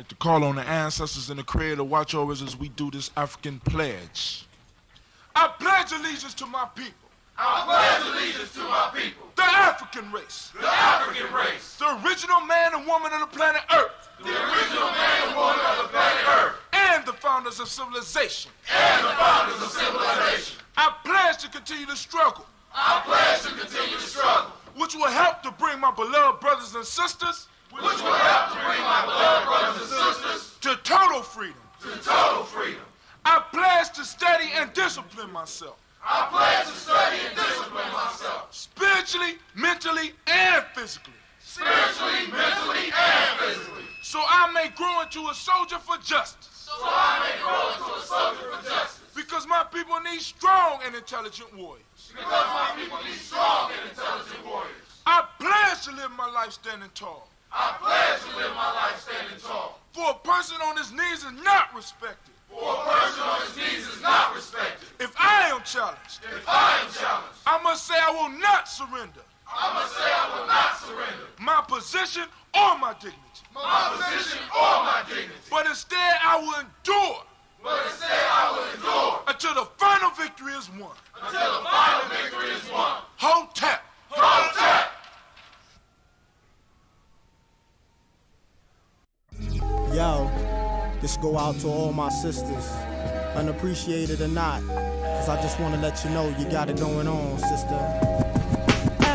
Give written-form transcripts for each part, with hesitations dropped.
like to call on the ancestors and the Creator to watch over us as we do this African pledge. I pledge allegiance to my people. I pledge allegiance to my people. The African race. The African race. The original man and woman of the planet Earth. The original man and woman of the planet Earth. And the founders of civilization. And the founders of civilization. I pledge to continue to struggle. I pledge to continue to struggle. Which will help to bring my beloved brothers and sisters. Which will help to bring my beloved brothers and sisters. To total freedom. To total freedom. I pledge to study and discipline myself. I pledge to study and discipline myself. Spiritually, mentally, and physically. Spiritually, mentally, and physically. So I may grow into a soldier for justice. So I may grow into a soldier for justice. Because my people need strong and intelligent warriors. Because my people need strong and intelligent warriors. I pledge to live my life standing tall. I pledge to live my life standing tall. For a person on his knees is not respected. For a person on his knees is not respected. If I am challenged, I must say I will not surrender. I must say I will not surrender. My position or my dignity. My position or my dignity. But instead I will endure. But instead I will endure. Until the final victory is won. Until the final victory is won. Hotep. Hotep. Yo, this go out to all my sisters, unappreciated or not, cause I just wanna let you know you got it going on, sister.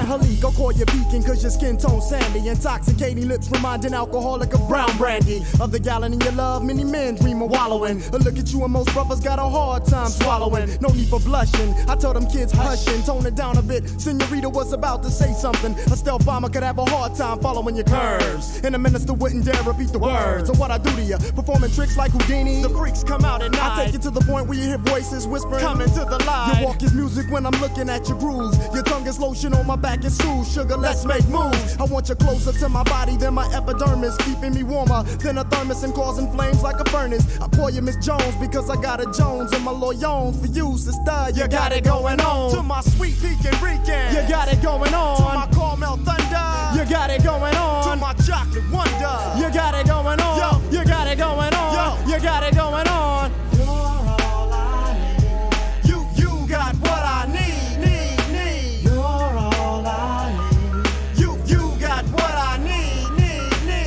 Halik, I'll call you beacon cause your skin tone sandy. Intoxicating lips reminding alcoholic of brown brandy. Of the gallon in your love, many men dream of wallowing. But look at you and most brothers got a hard time swallowing. No need for blushing, I told them kids hushing. Tone it down a bit, Senorita was about to say something. A stealth bomber could have a hard time following your curves. And a minister wouldn't dare repeat the words of what I do to you. Performing tricks like Houdini, the freaks come out at night. I take you to the point where you hear voices whispering, coming to the light. Your walk is music when I'm looking at your grooves. Your tongue is lotion on my back. It's sugar, let's make moves. I want you closer to my body than my epidermis, keeping me warmer than a thermos and causing flames like a furnace. I call you Miss Jones because I got a Jones and my loyons for you, sister. You got it going on. To my sweet Pekin Rican, you got it going on. To my caramel thunder, you got it going on. To my chocolate wonder, you got it going on. Yo, you got it going on. Yo, you got it going on. You're all I need. You got what I need.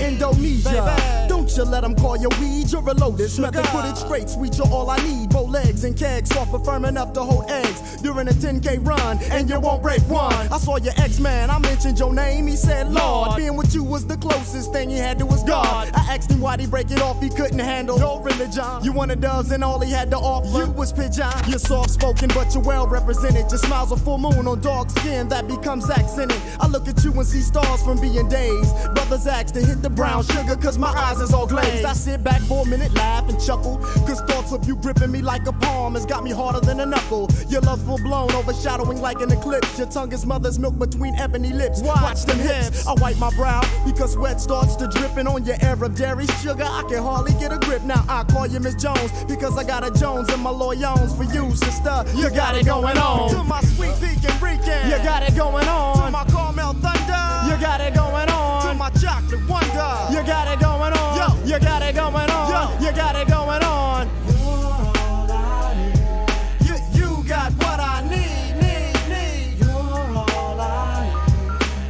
Indonesia. Don't you let them call you weed, you're a lotus. Method put it straight, sweet, you're all I need. Bow legs and kegs, soft but firm enough to hold eggs. During a 10K run, and you won't break one. I saw your ex-man, I mentioned your name, he said Lord. Being with you was the closest thing he had to his God. I asked him why'd he break it off, he couldn't handle your religion. You wanted doves and all he had to offer you was pigeon. You're soft-spoken but you're well-represented. Your smile's a full moon on dark skin that becomes accented. I look at you and see stars from being dazed. Brothers ask to hit the brown sugar cause my eyes is all glazed. I sit back for a minute, laugh and chuckle, cause thoughts of you gripping me like a palm has got me harder than a knuckle. Your love's full blown, overshadowing like an eclipse. Your tongue is mother's milk between ebony lips. Watch them hips. I wipe my brow because sweat starts to dripping on your Arab dairy sugar. I can hardly get a grip. Now I call you Miss Jones because I got a Jones and my loyons for you, sister. You got it going on. To my sweet Pekin Rican, you got it going on. To my caramel thunder, you got it going on. To my chocolate wonder, you got it going on. Yo, you got it going on. Yo, you got it going on. You're all I need. You got what I need. You're all I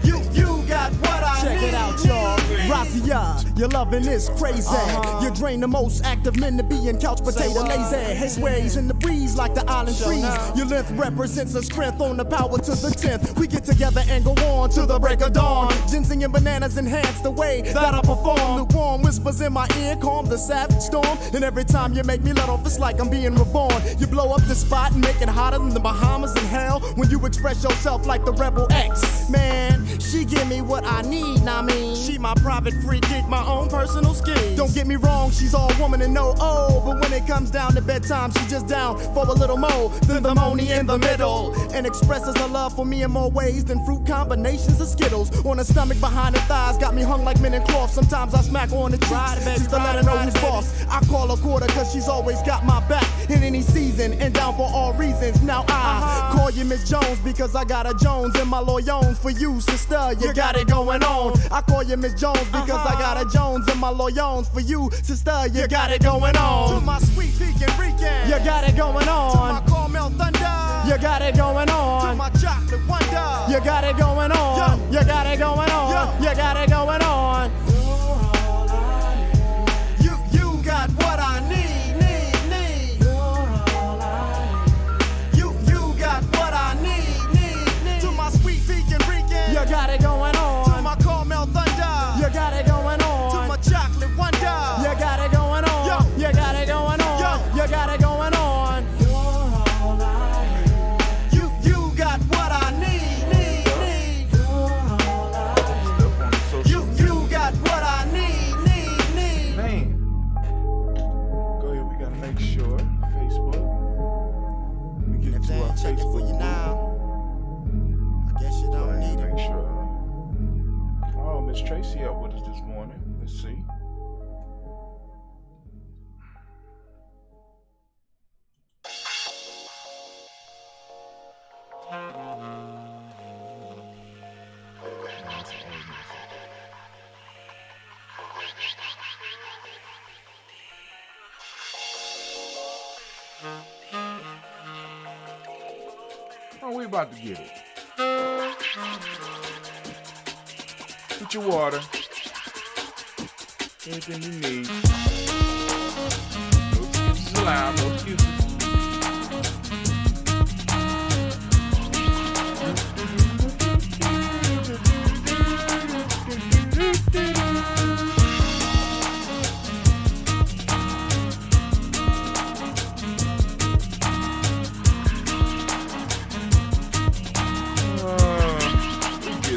need. You got what I need. Check it out, y'all. Razia, your loving is crazy. You drain the most active men to be in couch potato lazy. His ways in the breeze like the island trees. Your length represents a strength on the power to the 10th. We get together and go on to the break of dawn. Ginseng and bananas enhance the way that I perform. Lukewarm whispers in my ear calm the savage storm. And every time you make me let off, it's like I'm being reborn. You blow up the spot and make it hotter than the Bahamas in hell. When you express yourself like the Rebel X. Man, she give me what I need, I mean. She my private free gig, my own personal scheme. Don't get me wrong, she's all woman and no oh. But when it comes down to bedtime, she's just down for a little more than the money in the middle. And expresses her love for me in more ways than fruit combinations of Skittles. On her stomach, behind her thighs, got me hung like men in cloth. Sometimes I smack her on the cheeks just to let her know who's boss. I call her quarter cause she's always got my back. in any season and down for all reasons. Now I call you Miss Jones because I got a Jones in my loyons for you, sister. You got it going on. I call you Miss Jones because I got a Jones in my loyons for you, sister. You got it going on. To my sweet Puerto Rican, you got it going on. To my caramel thunder, you got it going on. To my chocolate wonder, you got it going on. You got it going on. You got it going on. You got what I need. You got what I need. To my sweet Puerto Rican, you got it going on. To my caramel thunder, you got it going on. To my chocolate wonder, you got it going on. You got it going on. You got it going on. You got what I need. You got what I need. Man. Go ahead, we gotta make sure. Facebook. Let me get If to they our ain't checking Facebook for you group. now, I guess you don't need it. Make sure. Oh, Miss Tracy up with us this morning. Let's see. Oh, we about to get it. Put your water. Everything you need. No excuses allowed, no excuses.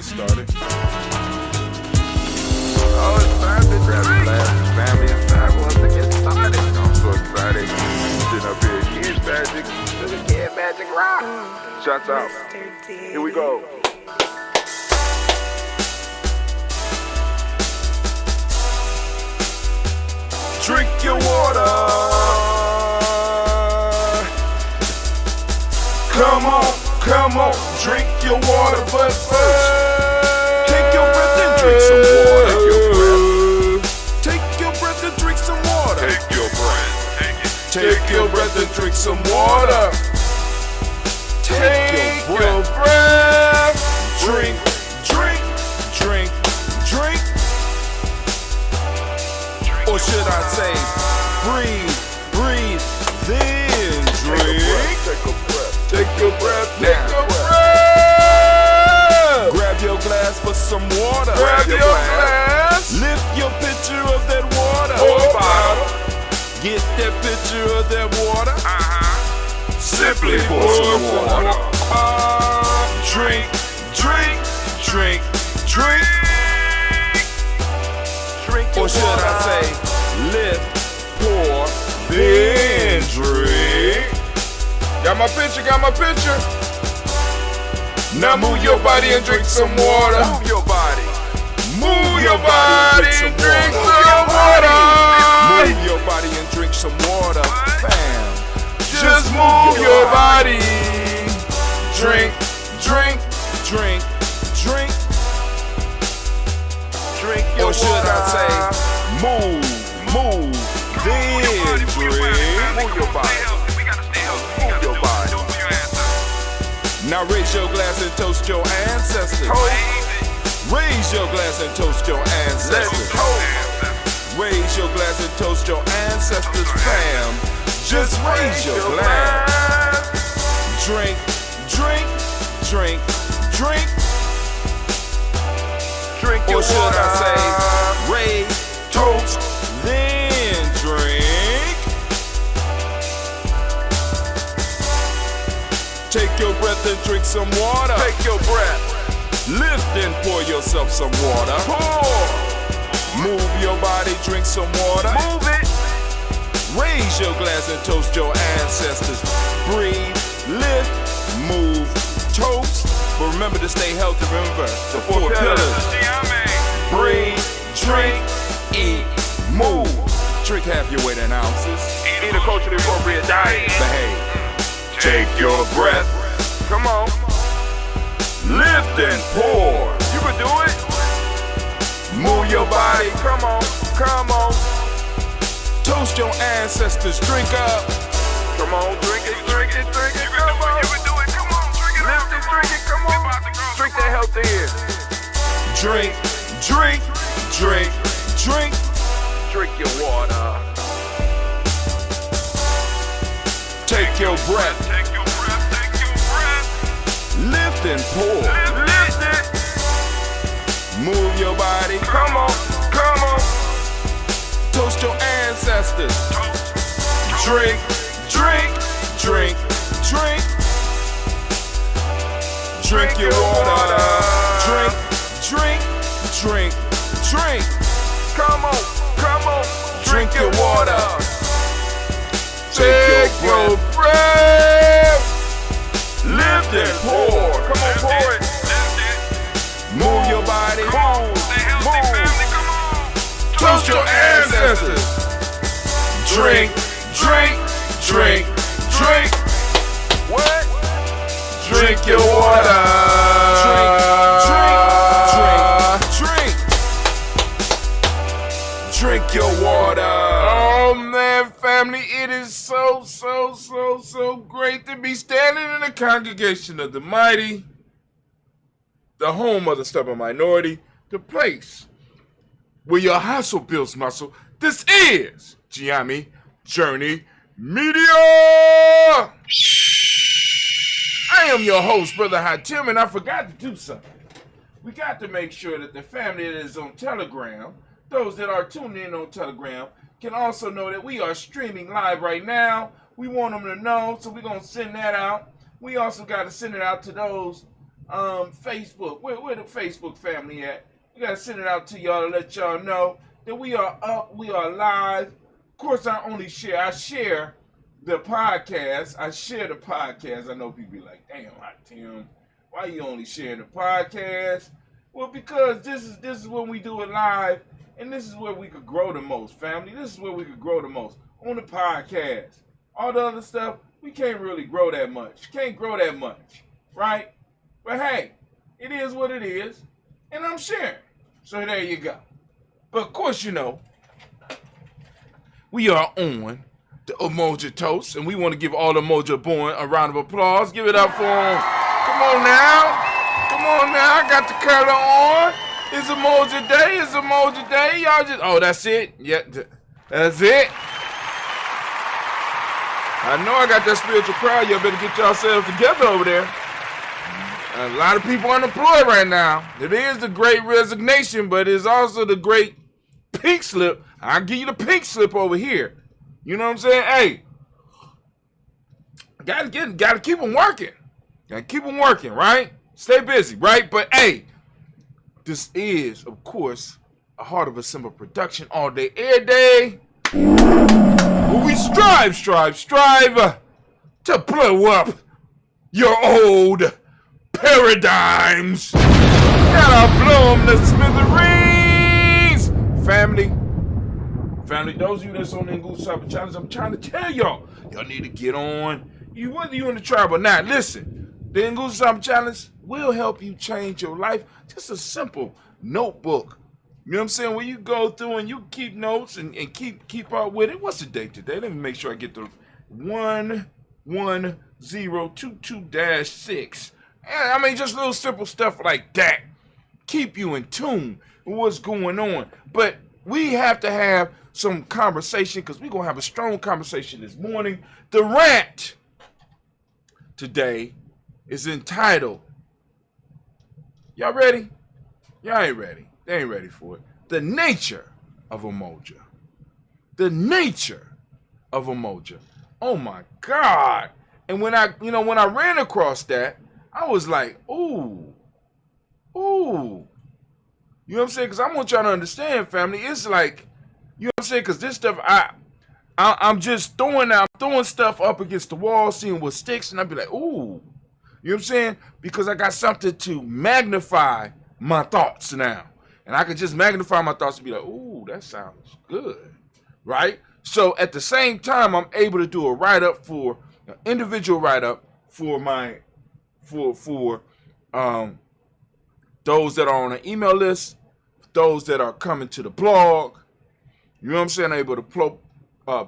Started. Oh, it's time to grab your glasses, family. It's time for us to get started. I'm so excited. Sitting up here, Kids Magic, to the Kid Magic Rock. Shots out. Here we go. Drink your water. Come on, drink your water, but first, take your breath and drink some water. Take your breath and drink some water. Take your breath. Take your breath and drink some water. Take your breath. Drink. Or should I say, breathe, then drink. Take your breath. Grab your glass for some water. Grab your glass. Lift your pitcher of that water. Pour a bottle. Get that pitcher of that water. Simply pour some water. Drink. Or should I say, lift, pour, then drink. Got my picture. Now move your body and drink some water. Move your body. Move your body and drink some water. Move your body and drink some water. Bam. Just move your body. Drink. Your Or should I say, move, then drink. Move your body. Move your body. Now raise your glass and toast your ancestors. Raise your glass and toast your ancestors. Raise your glass and toast your ancestors, fam. Just raise your glass. Drink. Or should I say, raise, toast, then drink. Take your breath and drink some water. Take your breath. Lift and pour yourself some water. Pour. Move your body, drink some water. Move it. Raise your glass and toast your ancestors. Breathe, lift, move, toast. But remember to stay healthy. Remember the four pillars. Breathe, drink, eat, move. Drink half your weight in ounces. Eat a culturally appropriate diet. Behave. Take your breath. Come on. Lift and pour. You can do it. Move your body. Come on. Come on. Toast your ancestors. Drink up. Come on. Drink it. Drink it. Drink it. Come on. You can do it. Come on. Drink it. Lift it. Drink it. Come on. Drink that health in. Drink. Drink. Drink. Drink. Drink your water. Take your breath. Take your breath. Take your breath. Lift and pour. Lift it. Move your body. Come on. Come on. Toast your ancestors. Drink. Drink. Drink. Drink. Drink your water. Drink. Drink. Drink. Drink. Come on. Come on. Drink your water. Take your breath. Lift and pour. Come on, pour it. Move your body. Move. Come on. Toast your ancestors. Drink. Drink. Drink. Drink. What? Drink your water. Drink. Drink. Drink. Drink. Drink your water. Oh man, family, it is so great to be standing in the congregation of the mighty, the home of the stubborn minority, the place where your hustle builds muscle. This is GNJMedia. I am your host, Brother Hatim, and I forgot to do something. We got to make sure that the family that is on Telegram, those that are tuned in on Telegram, can also know that we are streaming live right now. We want them to know, so we're going to send that out. We also got to send it out to those Facebook. Where the Facebook family at? We got to send it out to y'all to let y'all know that we are up, we are live. Of course, I share the podcast. I share the podcast. I know people be like, damn, Tim, why you only sharing the podcast? Well, because this is when we do it live, and this is where we could grow the most, family. This is where we could grow the most, on the podcast. All the other stuff, we can't really grow that much. Can't grow that much, right? But hey, it is what it is, and I'm sharing. So there you go. But of course, you know, we are on the Umoja Toast, and we want to give all the Umoja born a round of applause. Give it up for them. Come on now. Come on now. I got the color on. It's Umoja Day. It's Umoja Day. Y'all just, oh, that's it? Yeah, that's it. I know I got that spiritual crowd. Y'all better get yourselves together over there. A lot of people unemployed right now. It is the great resignation, but it's also the great pink slip. I'll give you the pink slip over here. You know what I'm saying? Hey, gotta keep them working. Gotta keep them working, right? Stay busy, right? But hey, this is, of course, a Heart of a Simple production all day, every day. Where we strive to blow up your old paradigms. Gotta blow them to smithereens. Family, those of you that's on the Nguzo Cyber Challenge, I'm trying to tell y'all need to get on. Whether you in the tribe or not, listen, the Nguzo Cyber Challenge will help you change your life. Just a simple notebook. You know what I'm saying? Where you go through and you keep notes and keep up with it. What's the date today? Let me make sure I get the 11022-6. I mean, just little simple stuff like that. Keep you in tune with what's going on. But we have to have some conversation, because we're going to have a strong conversation this morning. The rant today is entitled, y'all ready? Y'all ain't ready. They ain't ready for it. The nature of Umoja. The nature of Umoja. Oh my God. And when I ran across that, I was like, ooh. You know what I'm saying? Because I want y'all to understand, family. It's like, you know what I'm saying? Because this stuff, I'm just throwing stuff up against the wall, seeing what sticks, and I'd be like, ooh. You know what I'm saying? Because I got something to magnify my thoughts now. And I can just magnify my thoughts and be like, ooh, that sounds good. Right? So at the same time, I'm able to do a write-up for an individual write-up for my for those that are on an email list, those that are coming to the blog. You know what I'm saying? I'm able to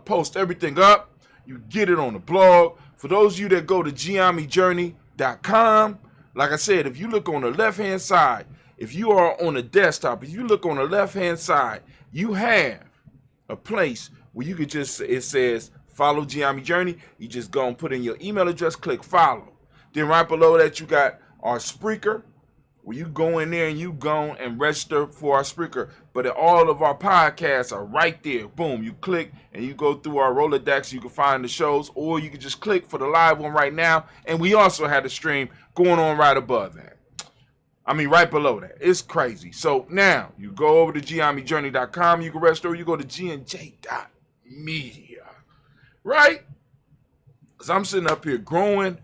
post everything up. You get it on the blog. For those of you that go to GNJMedia.support, like I said, if you look on the left-hand side, if you are on a desktop, if you look on the left-hand side, you have a place where you could just, it says follow GNJMedia Journey. You just go and put in your email address, click follow. Then right below that, you got our Spreaker, where you go in there and you go and register for our Spreaker. But all of our podcasts are right there. Boom, you click and you go through our Rolodex. You can find the shows, or you can just click for the live one right now. And we also have the stream going on right above that. I mean, right below that. It's crazy. So now you go over to GNJMedia.com. You can register, or you go to GNJ.Media. Right? Because I'm sitting up here growing.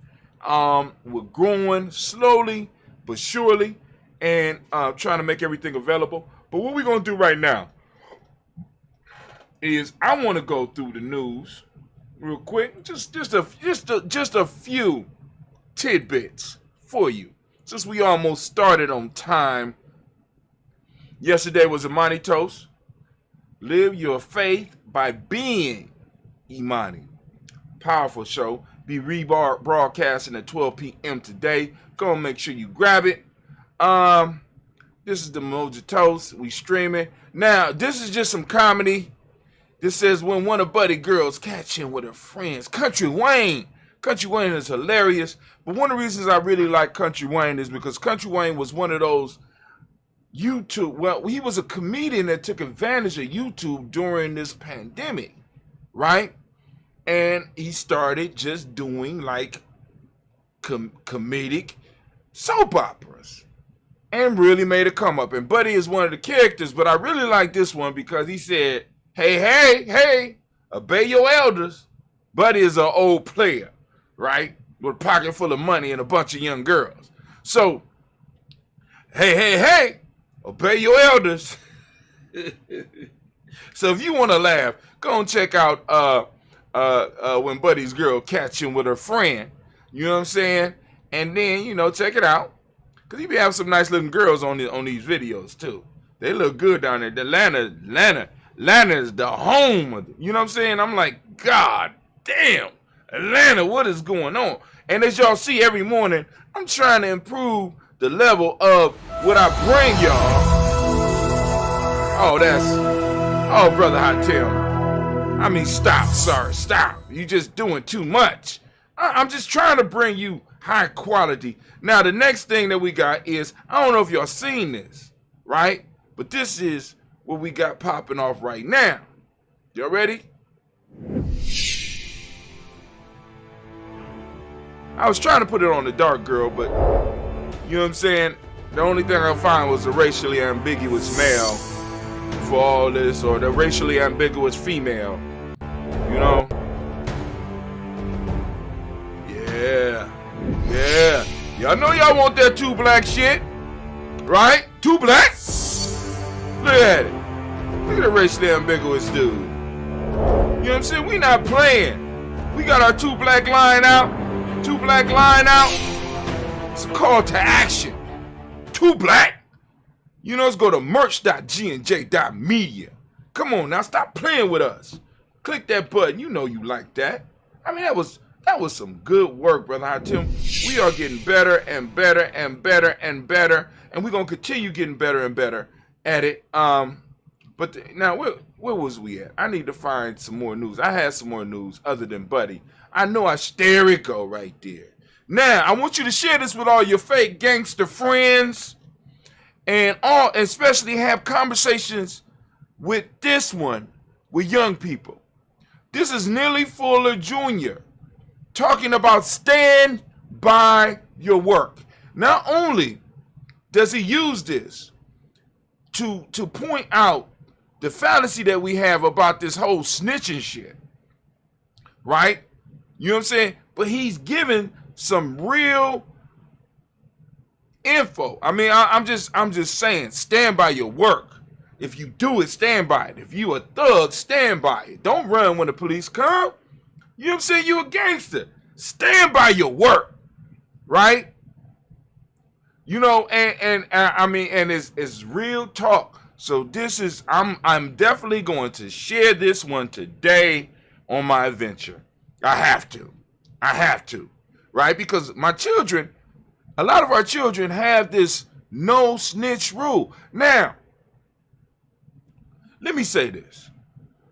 We're growing slowly but surely, and trying to make everything available. But what we're going to do right now is I want to go through the news real quick. Just a few tidbits for you, since we almost started on time. Yesterday was Imani Toast. Live your faith by being Imani. Powerful show. Be rebroadcasting at 12 p.m. today. Go and make sure you grab it. This is the Umoja Toast. We streaming. Now, this is just some comedy. This says, when one of Buddy girls catch him with her friends. Country Wayne. Country Wayne is hilarious. But one of the reasons I really like Country Wayne is because Country Wayne was one of those YouTube. Well, he was a comedian that took advantage of YouTube during this pandemic, right? And he started just doing like comedic soap operas and really made a come up. And Buddy is one of the characters, but I really like this one because he said, hey, obey your elders. Buddy is an old player, right? With a pocket full of money and a bunch of young girls. So, hey, obey your elders. So if you want to laugh, go and check out when Buddy's girl catch him with her friend. You know what I'm saying? And then, check it out. Because he be having some nice looking girls on these videos too. They look good down there. Atlanta is the home of it. You know what I'm saying? I'm like, God damn, Atlanta, what is going on? And as y'all see every morning, I'm trying to improve the level of what I bring y'all. Oh, Brother Hotel. I mean, stop. You just doing too much. I'm just trying to bring you high quality. Now, the next thing that we got is, I don't know if y'all seen this, right? But this is what we got popping off right now. Y'all ready? I was trying to put it on the dark girl, but you know what I'm saying? The only thing I found was a racially ambiguous male for all this, or the racially ambiguous female. You know? Yeah. Y'all know y'all want that 2 black shit, right? 2 black? Look at it. Look at the racially ambiguous dude. You know what I'm saying? We not playing. We got our 2 black line out. 2 black line out. It's a call to action. 2 black. Let's go to merch.GNJ.Media. Come on now, stop playing with us. Click that button. You know you like that. I mean, that was some good work, Brother Hatim. We are getting better and better and better and better, and we're gonna continue getting better and better at it. Now where was we at? I need to find some more news. I had some more news other than Buddy. I know there it go right there. Now I want you to share this with all your fake gangster friends, and especially have conversations with this one with young people. This is Neely Fuller Jr. talking about stand by your work. Not only does he use this to point out the fallacy that we have about this whole snitching shit, right? You know what I'm saying? But he's giving some real info. I mean, I'm just saying, stand by your work. If you do it, stand by it. If you a thug, stand by it. Don't run when the police come. You know what I'm saying? You a gangster. Stand by your work, right? You know, and I mean, and it's real talk. So this is, I'm definitely going to share this one today on my adventure. I have to, right? Because my children, a lot of our children have this no snitch rule. Now, let me say this.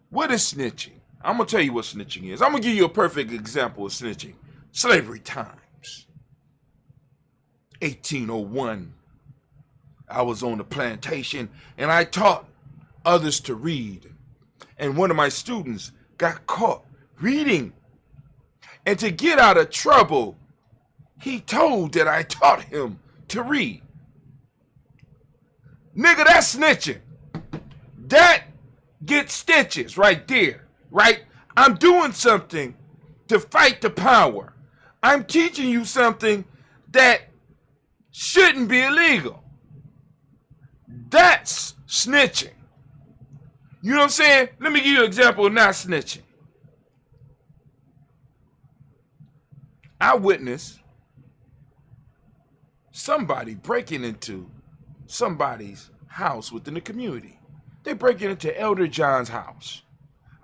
What is snitching? I'm going to tell you what snitching is. I'm going to give you a perfect example of snitching. Slavery times. 1801. I was on the plantation and I taught others to read. And one of my students got caught reading. And to get out of trouble, he told that I taught him to read. Nigga, that's snitching. That gets stitches right there, right? I'm doing something to fight the power. I'm teaching you something that shouldn't be illegal. That's snitching. You know what I'm saying? Let me give you an example of not snitching. I witnessed somebody breaking into somebody's house within the community. They breaking into Elder John's house.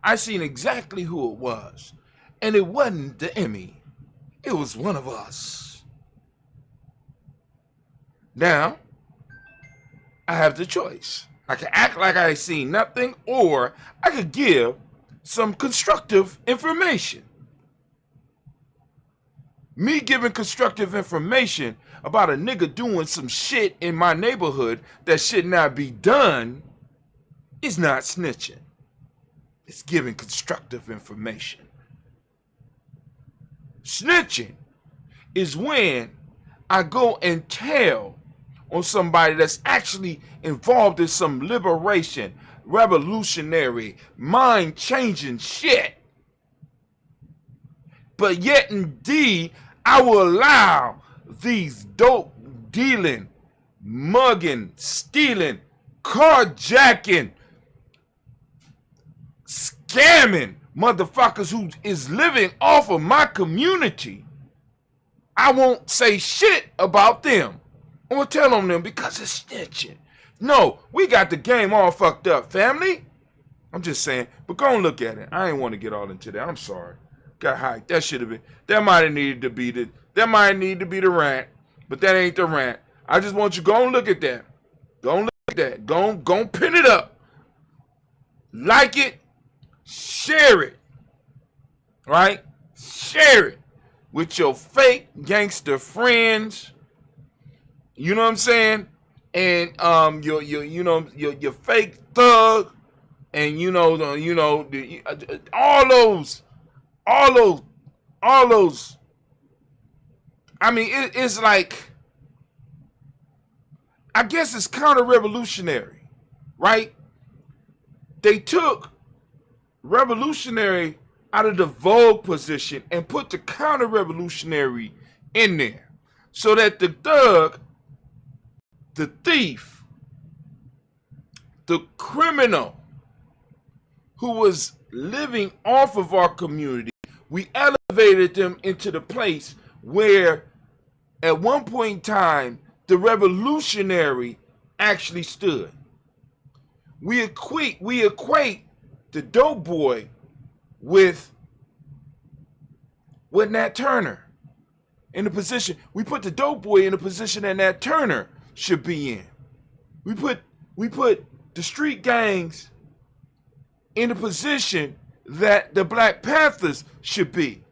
I seen exactly who it was. And it wasn't the Emmy. It was one of us. Now, I have the choice. I can act like I seen nothing, or I could give some constructive information. Me giving constructive information about a nigga doing some shit in my neighborhood that should not be done is not snitching. It's giving constructive information. Snitching is when I go and tell on somebody that's actually involved in some liberation, revolutionary, mind-changing shit. But yet indeed, I will allow these dope dealing, mugging, stealing, carjacking, scamming motherfuckers who is living off of my community. I won't say shit about them or tell on them because it's snitching. No, we got the game all fucked up, family. I'm just saying, but go and look at it. I ain't want to get all into that. I'm sorry. Got hyped. That should have been, that might have needed to be the rant, but that ain't the rant. I just want you to go and look at that. Go and look at that. Go and pin it up. Like it. Share it. Right? Share it with your fake gangster friends. You know what I'm saying? And your fake thug, and all those. I mean, it's like, I guess it's counter-revolutionary, right? They took revolutionary out of the Vogue position and put the counter-revolutionary in there so that the thug, the thief, the criminal who was living off of our community, we elevated them into the place where at one point in time the revolutionary actually stood. We equate the dope boy with Nat Turner in the position. We put the dope boy in the position that Nat Turner should be in. We put the street gangs in the position that the Black Panthers should be.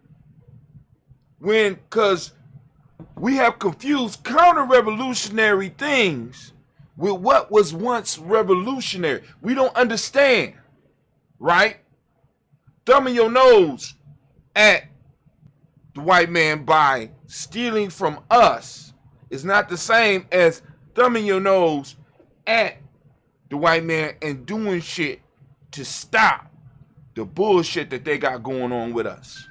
Because we have confused counter-revolutionary things with what was once revolutionary. We don't understand, right? Thumbing your nose at the white man by stealing from us is not the same as thumbing your nose at the white man and doing shit to stop the bullshit that they got going on with us.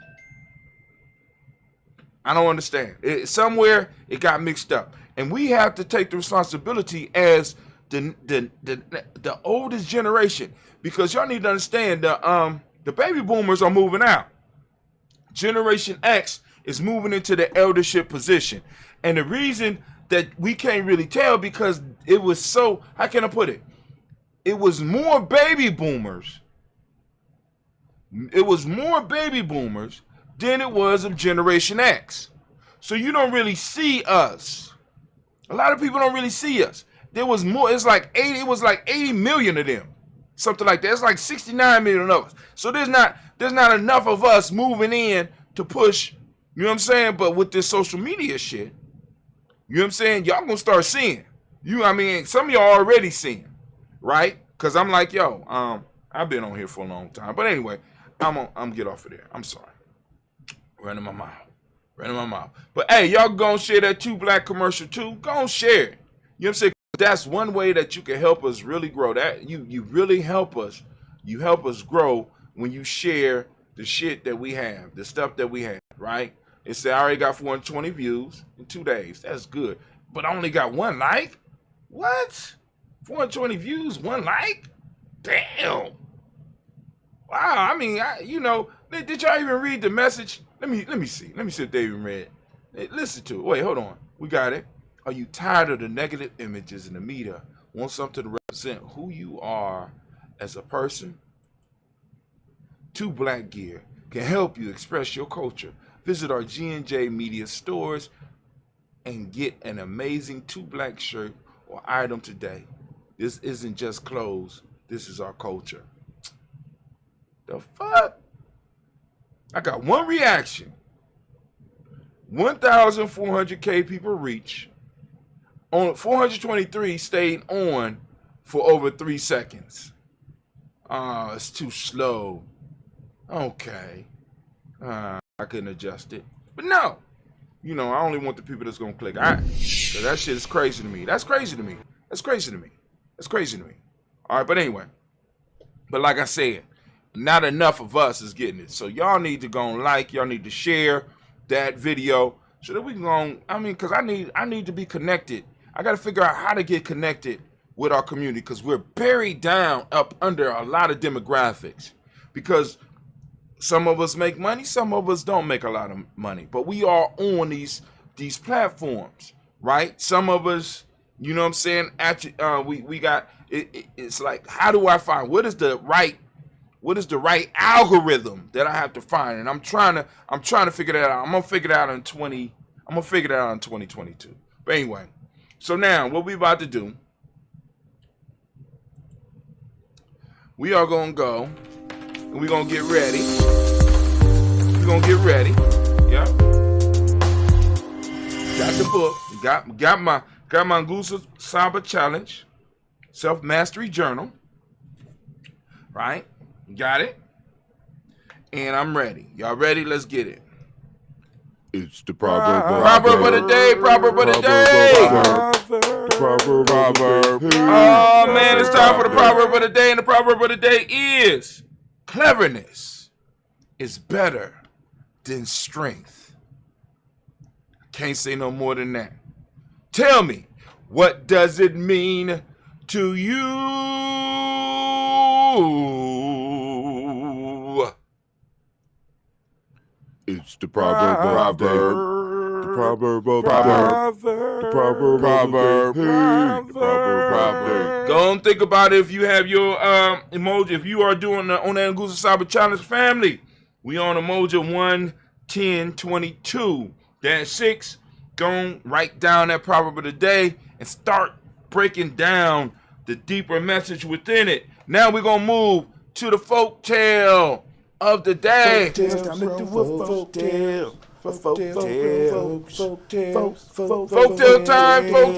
I don't understand. Somewhere it got mixed up. And we have to take the responsibility as the oldest generation, because y'all need to understand the baby boomers are moving out. Generation X is moving into the eldership position. And the reason that we can't really tell, because it was so, how can I put it? It was more baby boomers. It was more baby boomers than it was of Generation X. So you don't really see us. A lot of people don't really see us. There was more, it was like 80 million of them. Something like that. It's like 69 million of us. So there's not enough of us moving in to push, you know what I'm saying? But with this social media shit, you know what I'm saying? Y'all gonna start seeing. Some of y'all already seeing, right? Cause I'm like, yo, I've been on here for a long time. But anyway, I'm gonna get off of there. I'm sorry. Running my mouth. But hey, y'all gonna share that 2 Black commercial too? Go and share it. You know what I'm saying? That's one way that you can help us really grow. That you really help us. You help us grow when you share the shit that we have, the stuff that we have, right? It said I already got 420 views in 2 days. That's good. But I only got 1 like? What? 420 views, 1 like? Damn. Wow. Did y'all even read the message? Let me see. Let me see if they even read. Hey, listen to it. Wait, hold on. We got it. Are you tired of the negative images in the media? Want something to represent who you are as a person? 2 Black gear can help you express your culture. Visit our GNJ Media stores and get an amazing 2 Black shirt or item today. This isn't just clothes. This is our culture. The fuck? I got 1 reaction. 1,400K people reach. On 423 stayed on for over 3 seconds. It's too slow. Okay. I couldn't adjust it. But no. I only want the people that's gonna click. So that shit is crazy to me. That's crazy to me. All right, but anyway. But like I said, not enough of us is getting it. So y'all need to go and like, y'all need to share that video so that we can go, because I need to be connected. I got to figure out how to get connected with our community, because we're buried down up under a lot of demographics, because some of us make money, some of us don't make a lot of money, but we are on these platforms, right? Some of us, you know what I'm saying? We got it, it's like, how do I find what is the right algorithm that I have to find? And I'm trying to figure that out. I'm gonna figure it out in 2022. But anyway, so now what we about to do, we are gonna go and we're gonna get ready. Yeah. Got the book. Got my Ngusa Saba Challenge, Self-Mastery Journal. Right? Got it? And I'm ready. Y'all ready? Let's get it. It's the proverb of the day. Oh man, it's time for the proverb of the day, and the proverb of the day is: cleverness is better than strength. Can't say no more than that. Tell me, what does it mean to you? It's the proverb. Go and think about it. If you have your emoji, if you are doing the on that Ngusa Saba Challenge family, we on Umoja 1:10:22-6. Go and write down that proverb of the day and start breaking down the deeper message within it. Now we're gonna move to the folk tale of the day. Folk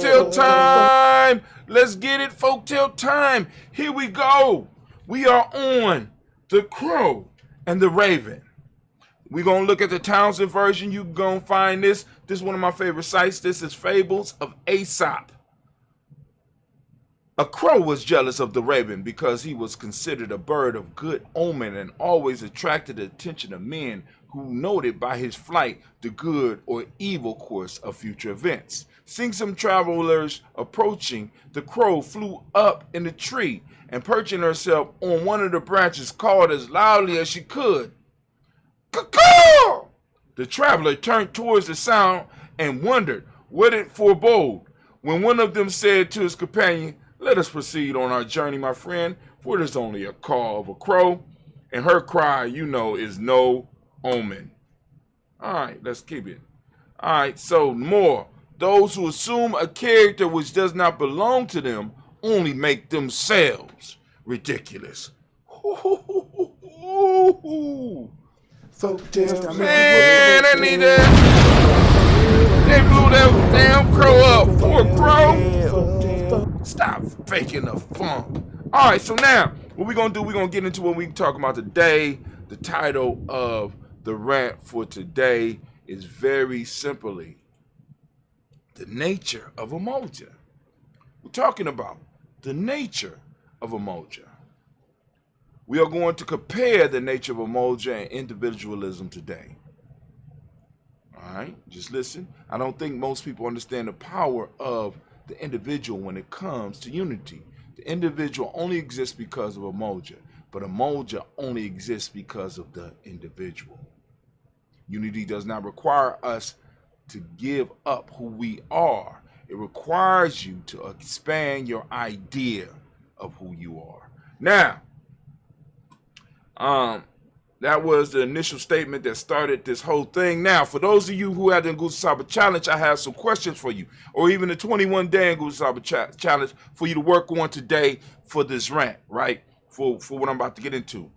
tale time. Let's get it, folk tale time. Here we go. We are on The Crow and the Raven. We're going to look at the Townsend version. You're going to find this. This is one of my favorite sites. This is Fables of Aesop. A crow was jealous of the raven because he was considered a bird of good omen and always attracted the attention of men who noted by his flight the good or evil course of future events. Seeing some travelers approaching, the crow flew up in the tree and perching herself on one of the branches called as loudly as she could, "Caw-caw!" The traveler turned towards the sound and wondered what it forebode, when one of them said to his companion, "Let us proceed on our journey, my friend, for it is only a call of a crow, and her cry, you know, is no omen." All right, let's keep it. All right, so more. Those who assume a character which does not belong to them only make themselves ridiculous. Man, I need that. They blew that damn crow up. Poor crow. Stop faking the funk. All right, so now what we're going to do, we're going to get into what we talk about today. The title of the rant for today is very simply the nature of Umoja. We're talking about the nature of Umoja. We are going to compare the nature of Umoja and individualism today. All right, just listen. I don't think most people understand the power of the individual when it comes to unity. The individual only exists because of Umoja, but Umoja only exists because of the individual. Unity does not require us to give up who we are. It requires you to expand your idea of who you are. Now, that was the initial statement that started this whole thing. Now, for those of you who had the Nguzo Challenge, I have some questions for you, or even the 21-day Nguzo Challenge for you to work on today for this rant, right? For what I'm about to get into.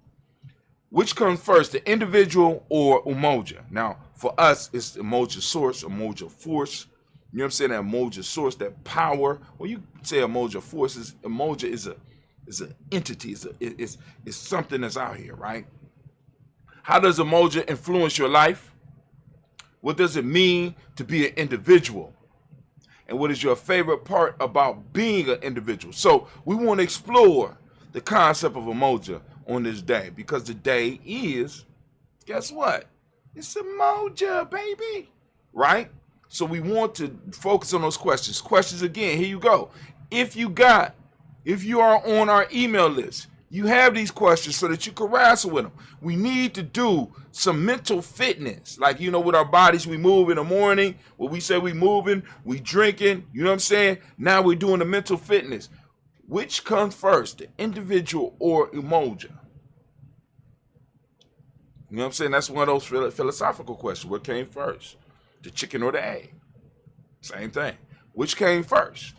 Which comes first, the individual or Umoja? Now, for us, it's the Umoja source, Umoja force. You know what I'm saying? That Umoja source, that power. Well, you say Umoja force is Umoja is an entity. It's something that's out here, right? How does Umoja influence your life? What does it mean to be an individual? And what is your favorite part about being an individual? So we want to explore the concept of Umoja on this day, because the day is, guess what? It's Umoja, baby, right? So we want to focus on those questions. Questions again, here you go. If you are on our email list, you have these questions so that you can wrestle with them. We need to do some mental fitness. Like, you know, with our bodies, we move in the morning. When we say we moving, we drinking, you know what I'm saying? Now we're doing the mental fitness. Which comes first, the individual or Umoja? You know what I'm saying? That's one of those philosophical questions. What came first? The chicken or the egg? Same thing. Which came first?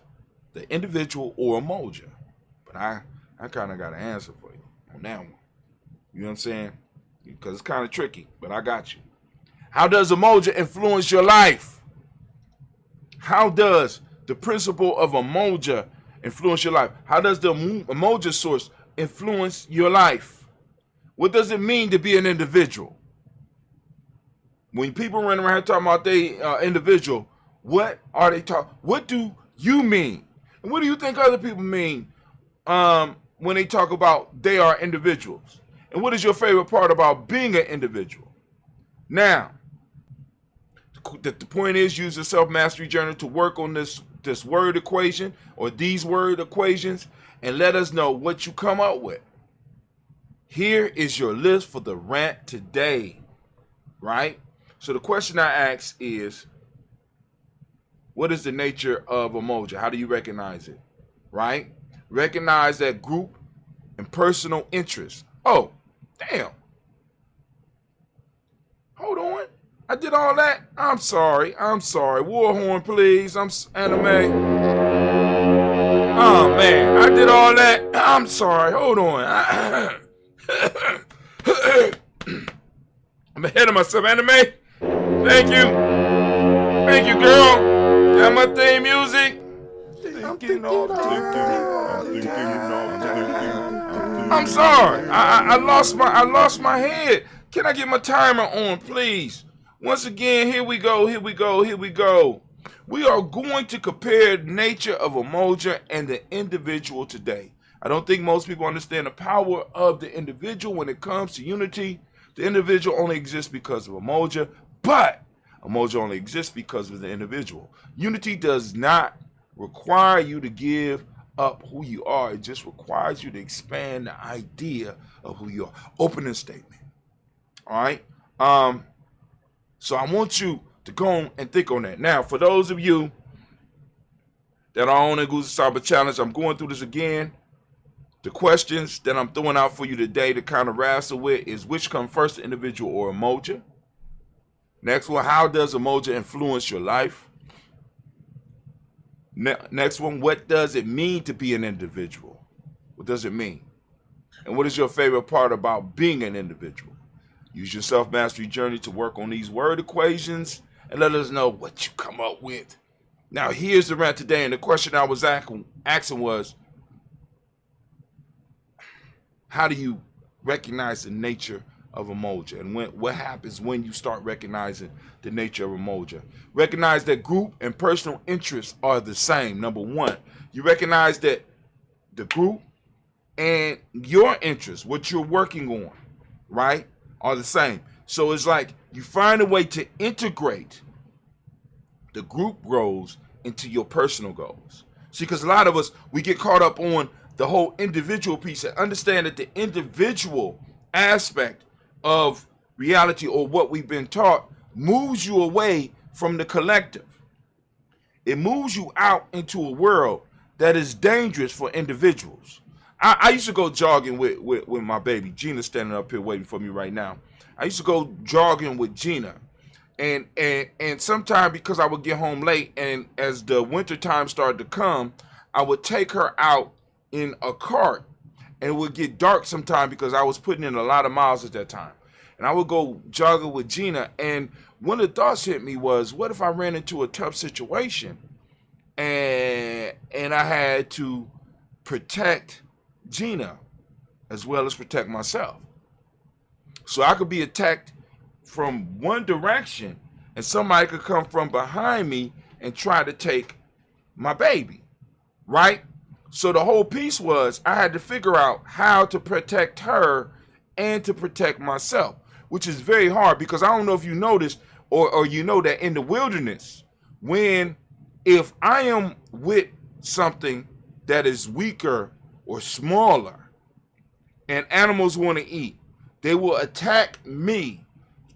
The individual or Umoja? But I kind of got an answer for you on that one. You know what I'm saying? Because it's kind of tricky, but I got you. How does Umoja influence your life? How does the principle of Umoja influence your life? How does the Umoja source influence your life? What does it mean to be an individual? When people run around talking about they individual, what are they talking? What do you mean? And what do you think other people mean when they talk about they are individuals? And what is your favorite part about being an individual? Now, the point is, use the self-mastery journal to work on this word equation or these word equations and let us know what you come up with. Here is your list for the rant today, right? So the question I ask is, what is the nature of Umoja? How do you recognize it, right? Recognize that group and personal interest. Oh, damn. Hold on. I did all that? I'm sorry. War horn, please. I'm anime. Oh, man. I did all that. I'm sorry. Hold on. I'm ahead of myself, anime. Thank you. Thank you, girl. Got my theme music. I'm sorry. I lost my head. Can I get my timer on, please? Once again, here we go. We are going to compare the nature of Umoja and the individual today. I don't think most people understand the power of the individual when it comes to unity. The individual only exists because of Umoja, but Umoja only exists because of the individual. Unity does not require you to give up who you are. It just requires you to expand the idea of who you are. Opening statement. All right? So I want you to go on and think on that. Now, for those of you that are on the Guza Cyber Challenge, I'm going through this again. The questions that I'm throwing out for you today to kind of wrestle with is which comes first, the individual or Umoja? Next one, how does Umoja influence your life? Next one, what does it mean to be an individual? What does it mean? And what is your favorite part about being an individual? Use your self-mastery journey to work on these word equations and let us know what you come up with. Now, here's the rant today, and the question I was asking was, how do you recognize the nature of Umoja? And what happens when you start recognizing the nature of Umoja? Recognize that group and personal interests are the same. Number one, you recognize that the group and your interests, what you're working on, right, are the same. So it's like you find a way to integrate the group goals into your personal goals. See, because a lot of us, we get caught up on the whole individual piece and understand that the individual aspect of reality or what we've been taught moves you away from the collective. It moves you out into a world that is dangerous for individuals. I used to go jogging with my baby. Gina's standing up here waiting for me right now. I used to go jogging with Gina. And sometimes because I would get home late and as the winter time started to come, I would take her out in a cart, and it would get dark sometime because I was putting in a lot of miles at that time. And I would go jogging with Gina, and one of the thoughts hit me was, what if I ran into a tough situation and I had to protect Gina as well as protect myself? So I could be attacked from one direction and somebody could come from behind me and try to take my baby, right? So the whole piece was I had to figure out how to protect her and to protect myself, which is very hard because I don't know if you noticed or you know that in the wilderness, if I am with something that is weaker or smaller and animals want to eat, they will attack me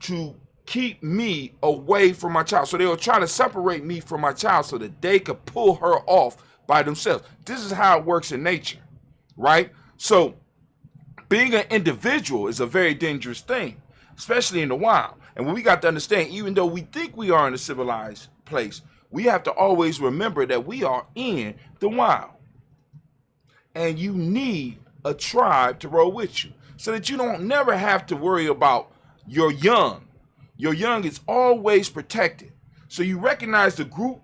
to keep me away from my child. So they will try to separate me from my child so that they could pull her off by themselves. This is how it works in nature, right? So being an individual is a very dangerous thing, especially in the wild. And we got to understand, even though we think we are in a civilized place, we have to always remember that we are in the wild. And you need a tribe to roll with you so that you don't never have to worry about your young. Your young is always protected. So you recognize the group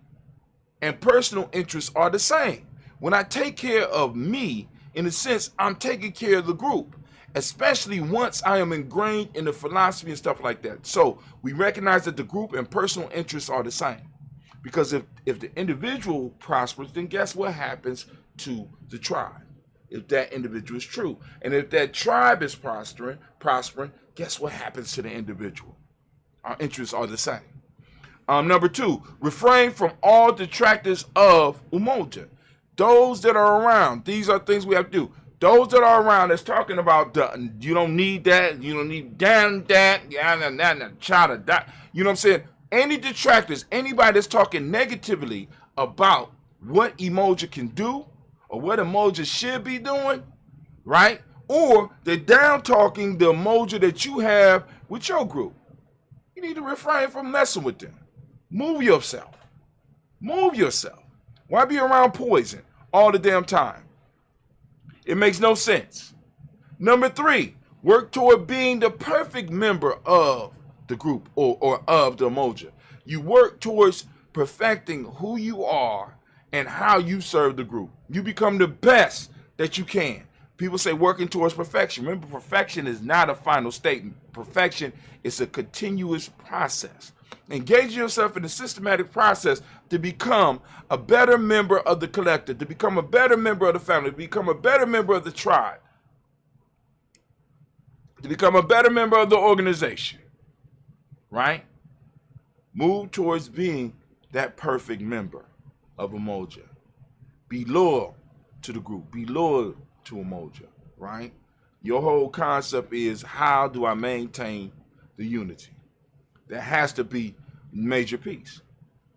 and personal interests are the same. When I take care of me, in a sense, I'm taking care of the group, especially once I am ingrained in the philosophy and stuff like that. So we recognize that the group and personal interests are the same. Because if the individual prospers, then guess what happens to the tribe? If that individual is true. And if that tribe is prospering, guess what happens to the individual? Our interests are the same. Number two, refrain from all detractors of Umoja. Those that are around, these are things we have to do. Those that are around that's talking about you don't need that, you don't need that, child of that. You know what I'm saying? Any detractors, anybody that's talking negatively about what Umoja can do or what Umoja should be doing, right? Or they're down talking the Umoja that you have with your group. You need to refrain from messing with them. Move yourself. Move yourself. Why be around poison all the damn time? It makes no sense. Number three, work toward being the perfect member of the group or of the Umoja. You work towards perfecting who you are and how you serve the group. You become the best that you can. People say working towards perfection. Remember, perfection is not a final statement. Perfection is a continuous process. Engage yourself in a systematic process to become a better member of the collective, to become a better member of the family, to become a better member of the tribe. to become a better member of the organization, right? Move towards being that perfect member of Umoja. Be loyal to the group. Be loyal to Umoja, right? Your whole concept is, how do I maintain the unity? That has to be major piece.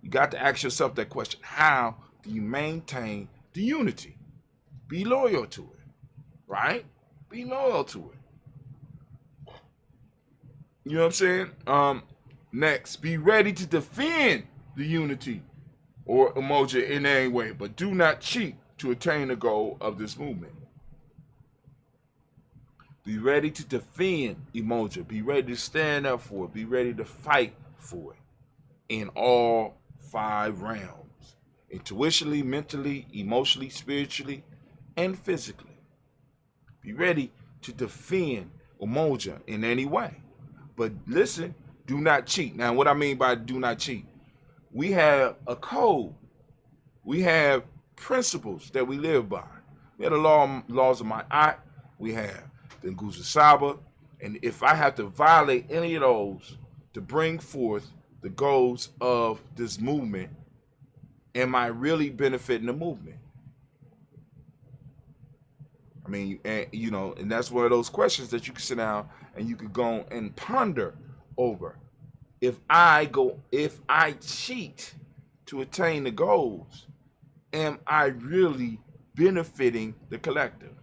You got to ask yourself that question. How do you maintain the unity? Be loyal to it, right? Be loyal to it. You know what I'm saying? Next, be ready to defend the unity or Umoja in any way, but do not cheat to attain the goal of this movement. Be ready to defend Umoja. Be ready to stand up for it. Be ready to fight for it in all 5 realms: intuitionally, mentally, emotionally, spiritually, and physically. Be ready to defend Umoja in any way. But listen, do not cheat. Now, what I mean by do not cheat, we have a code. We have principles that we live by. We have the laws of my aunt. We have the Nguzo Saba. And if I have to violate any of those to bring forth the goals of this movement, am I really benefiting the movement? I mean, and that's one of those questions that you can sit down and you could go and ponder over. If I cheat to attain the goals, am I really benefiting the collective?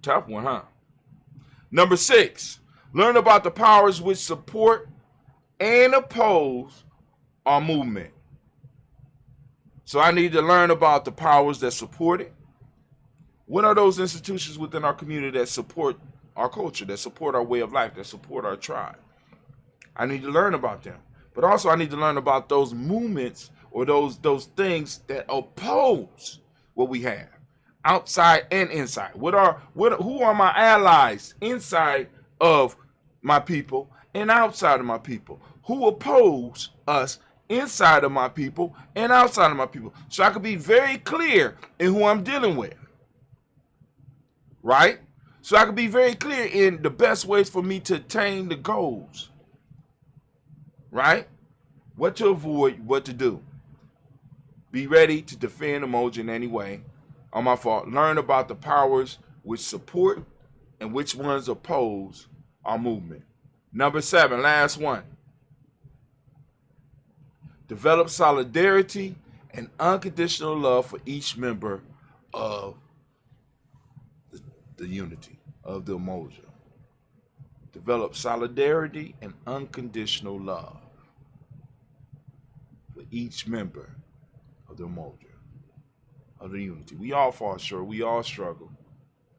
Tough one, huh? Number 6, learn about the powers which support and oppose our movement. So I need to learn about the powers that support it. What are those institutions within our community that support our culture, that support our way of life, that support our tribe? I need to learn about them. But also I need to learn about those movements or those things that oppose what we have, outside and inside. Who are my allies inside of my people and outside of my people? Who oppose us inside of my people and outside of my people? So I can be very clear in who I'm dealing with. Right? So I can be very clear in the best ways for me to attain the goals. Right? What to avoid, what to do. Be ready to defend Umoja in any way. On my fault. Learn about the powers which support and which ones oppose our movement. Number 7, last one. Develop solidarity and unconditional love for each member of the unity of the Umoja. Develop solidarity and unconditional love for each member of the Umoja, of the unity. We all fall short. We all struggle.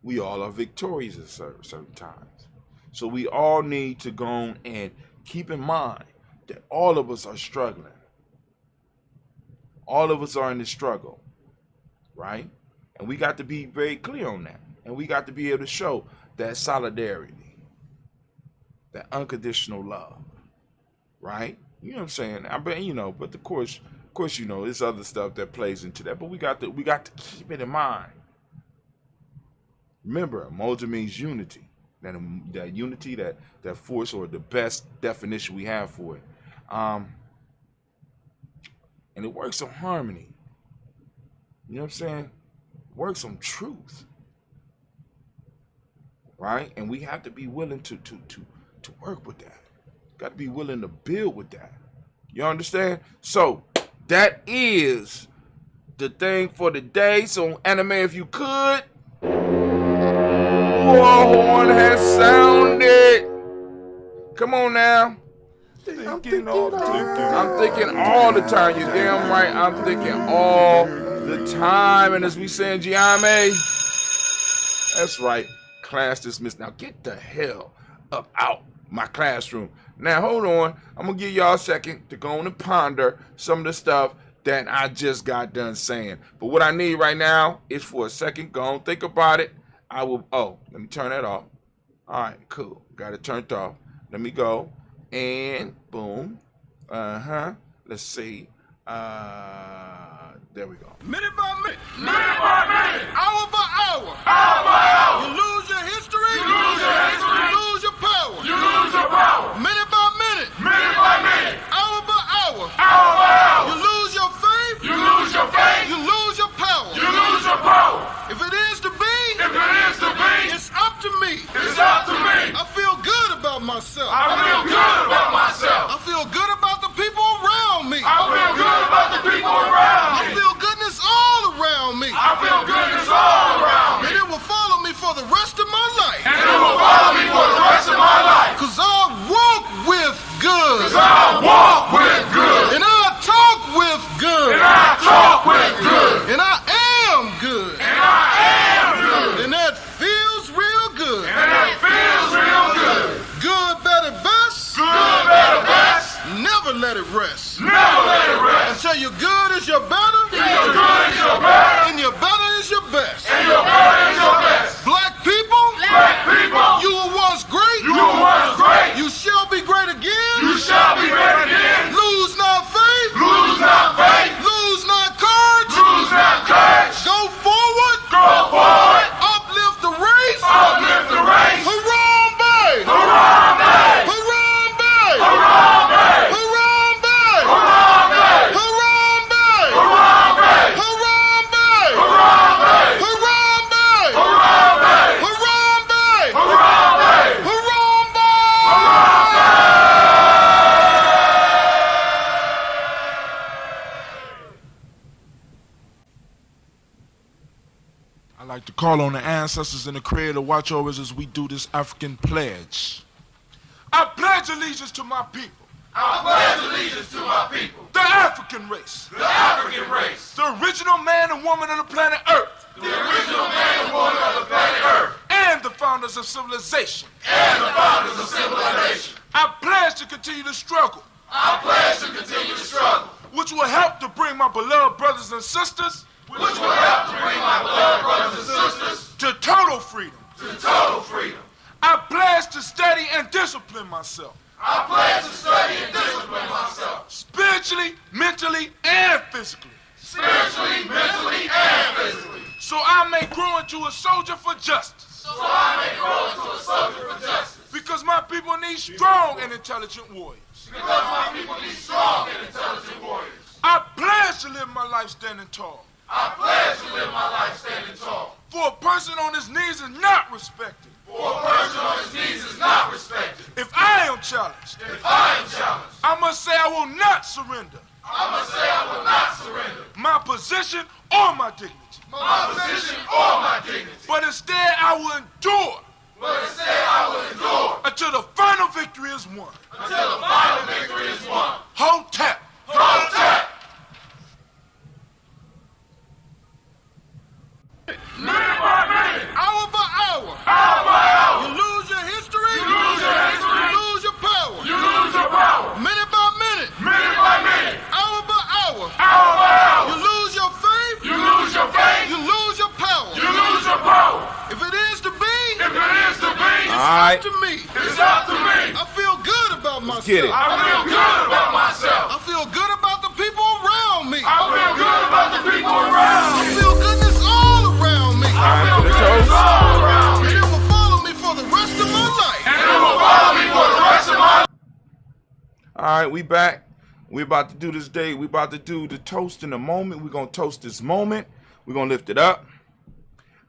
We all are victorious at certain times. So we all need to go on and keep in mind that all of us are struggling. All of us are in the struggle, right? And we got to be very clear on that. And we got to be able to show that solidarity, that unconditional love, right? You know what I'm saying? I bet, but of course, there's other stuff that plays into that. But we got to keep it in mind. Remember, Umoja means unity. That unity, that force, or the best definition we have for it. And it works on harmony. You know what I'm saying? It works on truth. Right? And we have to be willing to work with that. Got to be willing to build with that. You understand? So that is the thing for the day. So anime, if you could. War horn has sounded. Come on now. I'm thinking all the time. You're damn right. I'm thinking all the time. And as we say in GNJMedia, that's right. Class dismissed. Now get the hell up out my classroom. Now hold on. I'm going to give y'all a second to go on and ponder some of the stuff that I just got done saying. But what I need right now is for a second. Go on, think about it. Let me turn that off. All right, cool. Got it turned off. Let me go. And boom. Let's see. There we go. Minute by minute. Minute by minute. Hour by hour. Hour by hour. You lose your history. Say your good is your better. Your good is your better. And your better is your best. And your better is your best. Black people. Black people. You were once great. You were once great. You shall be great again. You shall be great again. Lose not faith. Lose not faith. Lose not courage. Lose not courage. Go forward. Go forward. Uplift the race. Uplift the race. Harambe. Harambe. Harambe. Harambe. Harambe. Harambe. Harambe. Harambe. Harambe. Harambe. Harambe. Harambe. Harambe. Harambe. Harambe. I'd like to call on the ancestors and the Creator to watch over us as we do this African pledge. I pledge allegiance to my people. I pledge allegiance to my people. The African race. The African race. The original man and woman of the planet Earth. The original man and woman of the planet Earth. And the founders of civilization. And the founders of civilization. I pledge to continue to struggle. I pledge to continue to struggle. Which will help to bring my beloved brothers and sisters. Which will help to bring my beloved brothers and sisters. To total freedom. To total freedom. I pledge to study and discipline myself. I pledge to study and discipline myself. Spiritually, mentally, and physically. Spiritually, mentally, and physically. So I may grow into a soldier for justice. So I may grow into a soldier for justice. Because my people need strong and intelligent warriors. Because my people need strong and intelligent warriors. I pledge to live my life standing tall. I pledge to live my life standing tall. For a person on his knees is not respected. For a person on his knees is not respected. If I am challenged, If I am challenged, I must say I will not surrender I must say I will not surrender my position or my dignity. my position or my dignity. But instead I will endure But instead I will endure until the final victory is won. until the final victory is won. Hotep. Hotep. Minute by minute. Hour by hour. Hour by hour. You lose your history. You lose your history. You lose your power. You lose your power. Minute by minute. Minute by minute. Hour by hour. Hour by hour. You lose your faith. You lose your faith. You lose your power. You lose your power. If it is to be, If it is to be, Alright. to me. it's up to me. I feel good about myself. get it. I feel good about myself. I feel good about the people around me. I feel good about the people around I me. feel goodness all around me. Time for the It's toast. all around me. And it will follow me for the rest of my life. And it will follow me for the rest of my life. All right, we back. We about to do this day. We about to do the toast in a moment. We're going to toast this moment. We're going to lift it up.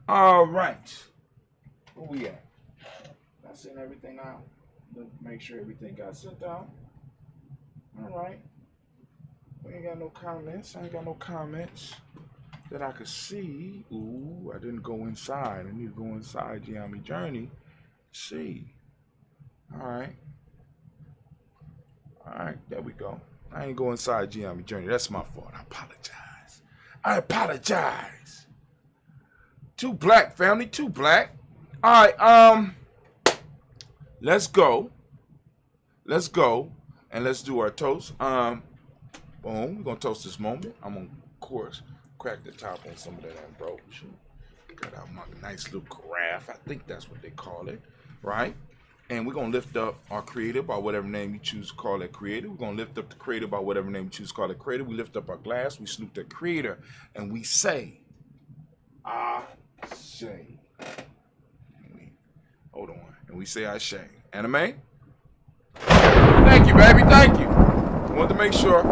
All right. Where we at? I sent everything out. Let's make sure everything got sent out. All right. We ain't got no comments. I ain't got no comments that I could see. Ooh, I didn't go inside. I need to go inside Giami Journey. See. All right. All right, there we go. I ain't go inside Giami Journey. That's my fault. I apologize. I apologize. Too black, family. Too black. All right, let's go. Let's go and let's do our toast. Boom. We're gonna toast this moment. I'm gonna, of course, crack the top on some of that ambrosia. Got out my nice little carafe. I think that's what they call it, right? And we're gonna lift up our creator by whatever name you choose to call that creator. We're gonna lift up the creator by whatever name you choose to call it creator. We lift up our glass, we salute the creator, and we say, I say. Hold on. And we say I say. Anime? Thank you, baby. Thank you. Want to make sure.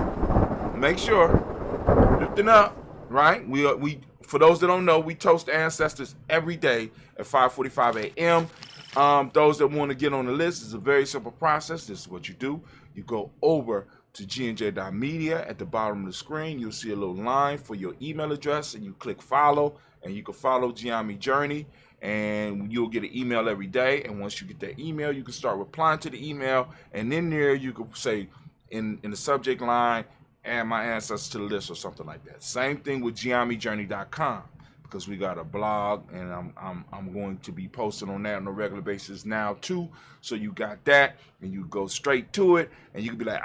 Lifting up, right? We for those that don't know, we toast the ancestors every day at 5:45 a.m. Those that want to get on the list, it's a very simple process. This is what you do. You go over to GNJ.Media. At the bottom of the screen, you'll see a little line for your email address, and you click follow, and you can follow Giami Journey, and you'll get an email every day. And once you get that email, you can start replying to the email, and in there you can say in the subject line, add my ancestors to the list or something like that. Same thing with GNJMedia.support, because we got a blog, and I'm going to be posting on that on a regular basis now too. So you got that, and you go straight to it, and you can be like,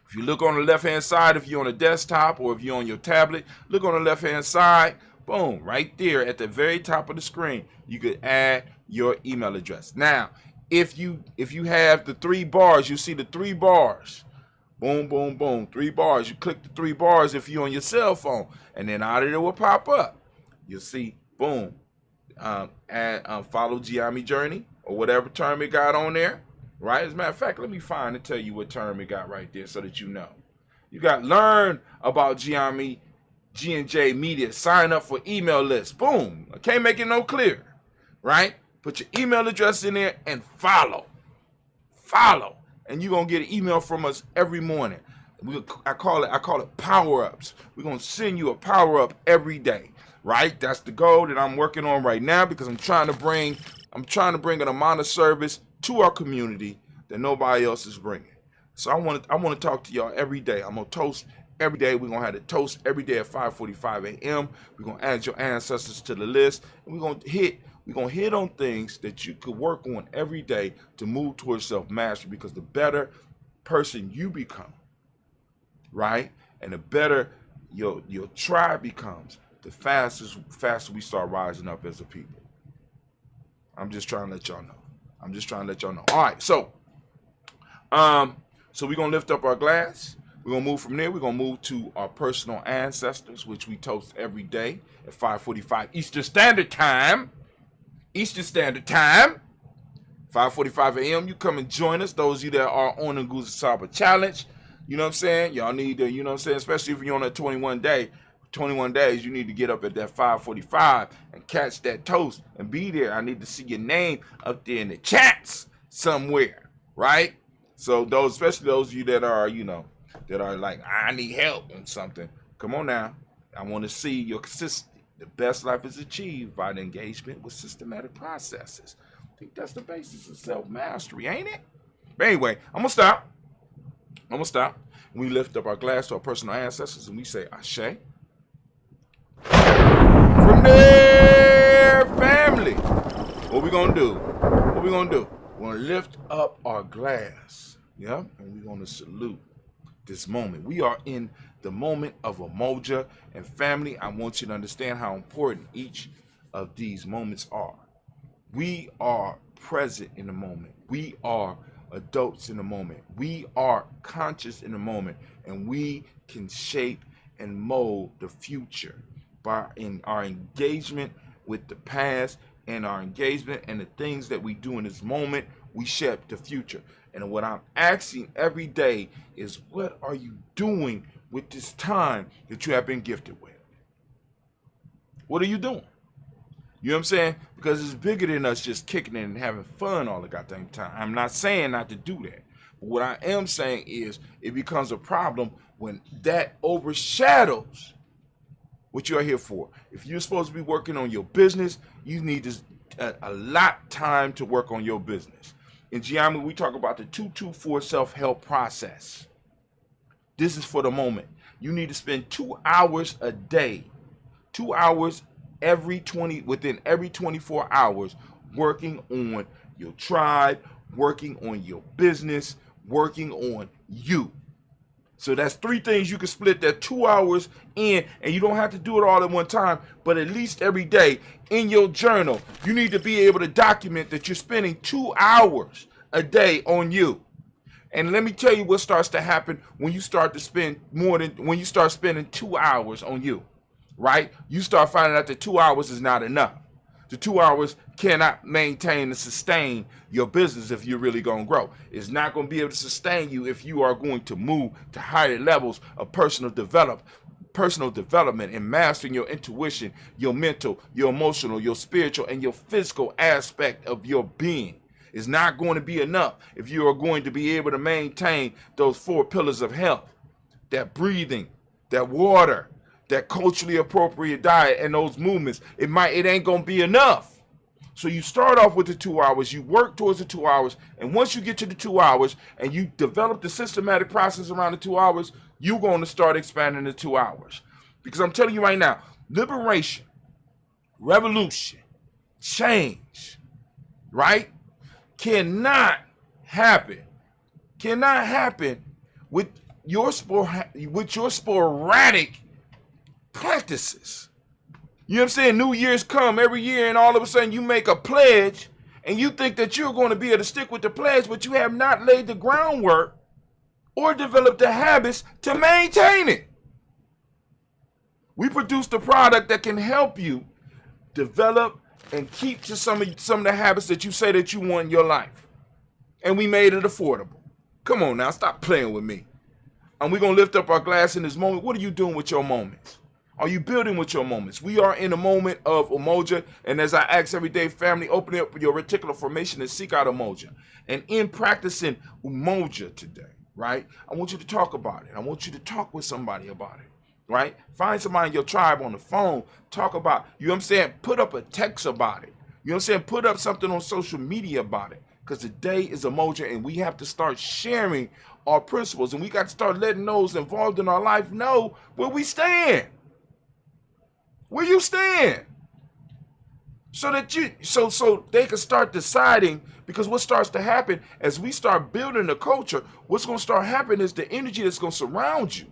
If you look on the left-hand side, if you're on a desktop or if you're on your tablet, look on the left-hand side, boom, right there at the very top of the screen, you could add your email address. Now, if you have the 3 bars, you see the 3 bars. Boom, boom, boom, 3 bars. You click the 3 bars if you're on your cell phone, and then out of there will pop up. You'll see, boom, follow GNJMe Journey or whatever term it got on there. Right? As a matter of fact, let me find and tell you what term it got right there so that you know. You got learn about GNJ Media. Sign up for email list. Boom. I can't make it no clearer. Right? Put your email address in there and follow. Follow. And you're going to get an email from us every morning. I call it power-ups. We're going to send you a power-up every day. Right? That's the goal that I'm working on right now because I'm trying to bring an amount of service to our community that nobody else is bringing. So I want to talk to y'all every day. I'm gonna toast every day. We're gonna have a toast every day at 5:45 a.m. We're gonna add your ancestors to the list, and we're gonna hit on things that you could work on every day to move towards self-mastery. Because the better person you become, right, and the better your tribe becomes, the faster we start rising up as a people. I'm just trying to let y'all know. All right, so we're going to lift up our glass. We're going to move from there. We're going to move to our personal ancestors, which we toast every day at 5:45 Eastern Standard Time. 5:45 a.m. You come and join us. Those of you that are on the Nguza Saba Challenge, you know what I'm saying? Y'all need to, you know what I'm saying? Especially if you're on a 21 days, you need to get up at that 5:45 and catch that toast and be there. I need to see your name up there in the chats somewhere, right? So especially those of you that are, that are like, I need help on something. Come on now. I want to see your consistency. The best life is achieved by the engagement with systematic processes. I think that's the basis of self-mastery, ain't it? But anyway, I'm going to stop. We lift up our glass to our personal ancestors and we say, Ashe. From there, family, what we gonna do? We're gonna lift up our glass, yeah, and we're gonna salute this moment. We are in the moment of Umoja, and family, I want you to understand how important each of these moments are. We are present in the moment. We are adults in the moment. We are conscious in the moment, and we can shape and mold the future in our engagement with the past and our engagement and the things that we do in this moment. We shape the future. And what I'm asking every day is, what are you doing with this time that you have been gifted with? What are you doing? You know what I'm saying? Because it's bigger than us just kicking it and having fun all the goddamn time. I'm not saying not to do that. But what I am saying is it becomes a problem when that overshadows what you are here for. If you're supposed to be working on your business, you need a lot of time to work on your business. In GNJMe, we talk about the 224 self-help process. This is for the moment. You need to spend 2 hours a day, 2 hours within every 24 hours, working on your tribe, working on your business, working on you. So that's 3 things you can split that 2 hours in, and you don't have to do it all at one time, but at least every day in your journal, you need to be able to document that you're spending 2 hours a day on you. And let me tell you what starts to happen when you start to spend when you start spending 2 hours on you, right? You start finding out that 2 hours is not enough. The 2 hours cannot maintain and sustain your business if you're really going to grow. It's not going to be able to sustain you if you are going to move to higher levels of personal development and mastering your intuition, your mental, your emotional, your spiritual, and your physical aspect of your being. It's not going to be enough if you are going to be able to maintain those 4 pillars of health, that breathing, that water, that culturally appropriate diet, and those movements. It ain't gonna be enough. So you start off with the 2 hours, you work towards the 2 hours, and once you get to the 2 hours and you develop the systematic process around the 2 hours, you're gonna start expanding the 2 hours. Because I'm telling you right now, liberation, revolution, change, right, cannot happen with your sporadic practices. You know what I'm saying? New Year's come every year, and all of a sudden you make a pledge, and you think that you're going to be able to stick with the pledge, but you have not laid the groundwork or developed the habits to maintain it. We produce the product that can help you develop and keep to some of the habits that you say that you want in your life. And we made it affordable. Come on now, stop playing with me. And we're going to lift up our glass in this moment. What are you doing with your moments? Are you building with your moments? We are in a moment of Umoja. And as I ask every day, family, open up your reticular formation and seek out Umoja. And in practicing Umoja today, right, I want you to talk about it. I want you to talk with somebody about it, right? Find somebody in your tribe on the phone. Talk about, you know what I'm saying? Put up a text about it. You know what I'm saying? Put up something on social media about it. Because today is Umoja, and we have to start sharing our principles. And we got to start letting those involved in our life know where we stand. Where you stand, so that so they can start deciding. Because what starts to happen as we start building the culture, what's going to start happening is the energy that's going to surround you,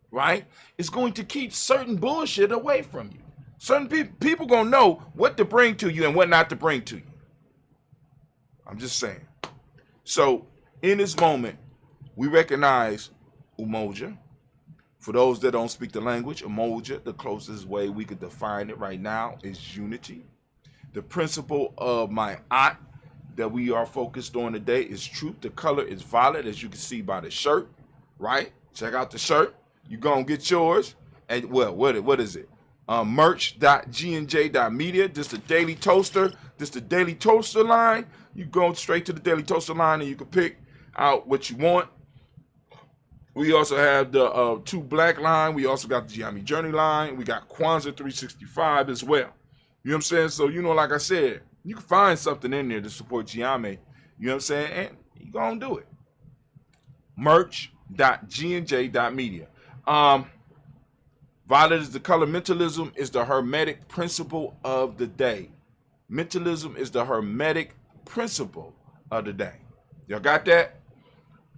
right? It's going to keep certain bullshit away from you. Certain people going to know what to bring to you and what not to bring to you. I'm just saying. So in this moment, we recognize Umoja. For those that don't speak the language, Umoja, the closest way we could define it right now is unity. The principle of my aunt that we are focused on today is truth. The color is violet, as you can see by the shirt, right? Check out the shirt. You're going to get yours. And well, what is it? Merch.GNJ.media. This is the Daily Toaster. This is the Daily Toaster line. You go straight to the Daily Toaster line and you can pick out what you want. We also have the 2 Black line. We also got the Giami Journey line. We got Kwanzaa 365 as well. You know what I'm saying? So, you know, like I said, you can find something in there to support Giami. You know what I'm saying? And you're going to do it. Merch.GNJ.media. Violet is the color. Mentalism is the hermetic principle of the day. Mentalism is the hermetic principle of the day. Y'all got that?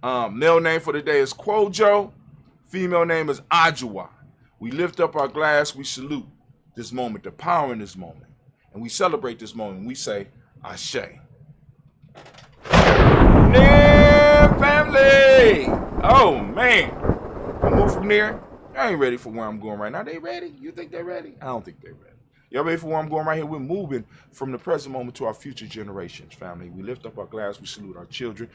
Male name for the day is Kwojo. Female name is Ajua. We lift up our glass. We salute this moment, the power in this moment. And we celebrate this moment. We say, Ashe. Yeah, family. Oh, man. I move from there. I ain't ready for where I'm going right now. They ready? You think they're ready? I don't think they're ready. Y'all ready for where I'm going right here? We're moving from the present moment to our future generations, family. We lift up our glass. We salute our children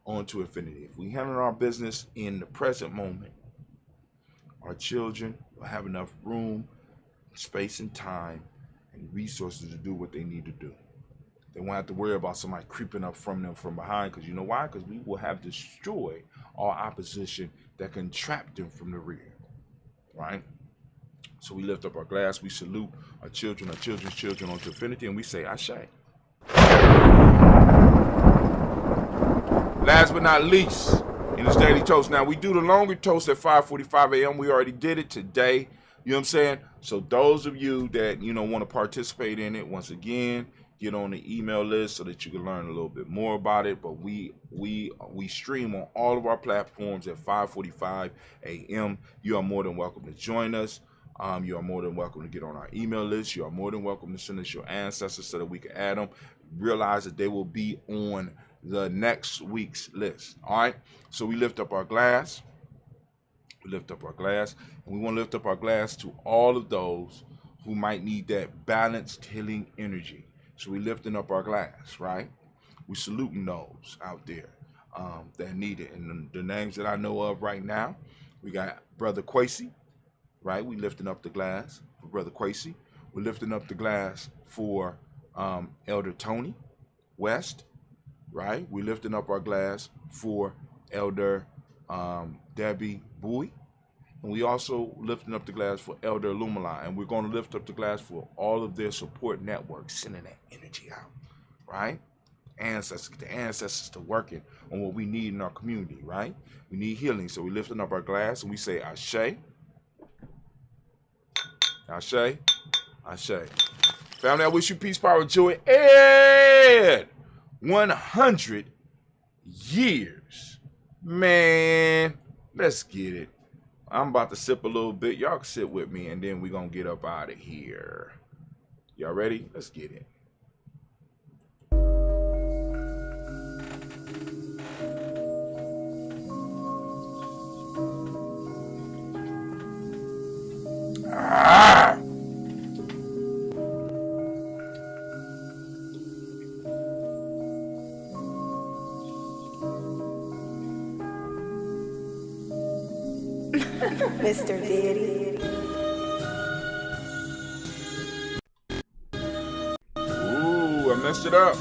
on to infinity. If we handle our business in the present moment, our children will have enough room, space, and time, and resources to do what they need to do. They won't have to worry about somebody creeping up from them from behind, because you know why? Because we will have destroyed our opposition that can trap them from the rear, right? So we lift up our glass, we salute our children, our children's children onto infinity, and we say, Ashe. Last but not least, in this daily toast. Now, we do the longer toast at 5:45 a.m. We already did it today. You know what I'm saying? So those of you that, you know, want to participate in it, once again, get on the email list so that you can learn a little bit more about it. But we stream on all of our platforms at 5:45 a.m. You are more than welcome to join us. You are more than welcome to get on our email list. You are more than welcome to send us your ancestors so that we can add them. Realize that they will be on the next week's list. All right. So we lift up our glass. We lift up our glass, and we want to lift up our glass to all of those who might need that balanced healing energy. So we lifting up our glass, right? We saluting those out there that need it. And the names that I know of right now, we got Brother Kwesi, right? We lifting up the glass for Brother Kwesi. We're lifting up the glass for Elder Tony West, right? We're lifting up our glass for Elder Debbie Bowie. And we also lifting up the glass for Elder Lumala. And we're going to lift up the glass for all of their support networks, sending that energy out, right? Ancestors, get the ancestors to working on what we need in our community, right? We need healing. So we're lifting up our glass and we say, Ashe, Ashe, Ashe. Family, I wish you peace, power, joy, and 100 years Man, let's get it. I'm about to sip a little bit. Y'all can sit with me, and then we're going to get up out of here. Y'all ready? Let's get it. Ah! Mr. Diddy. Ooh, I messed it up.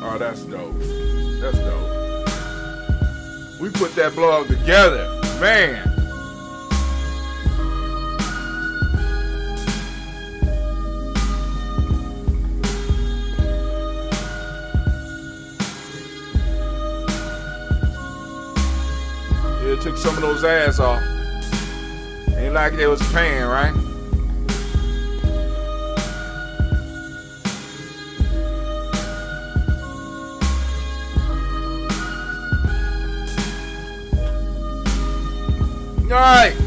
Oh, that's dope. That's dope. We put that blog together, man. It took some of those ass off. Ain't like they was paying, right? All right.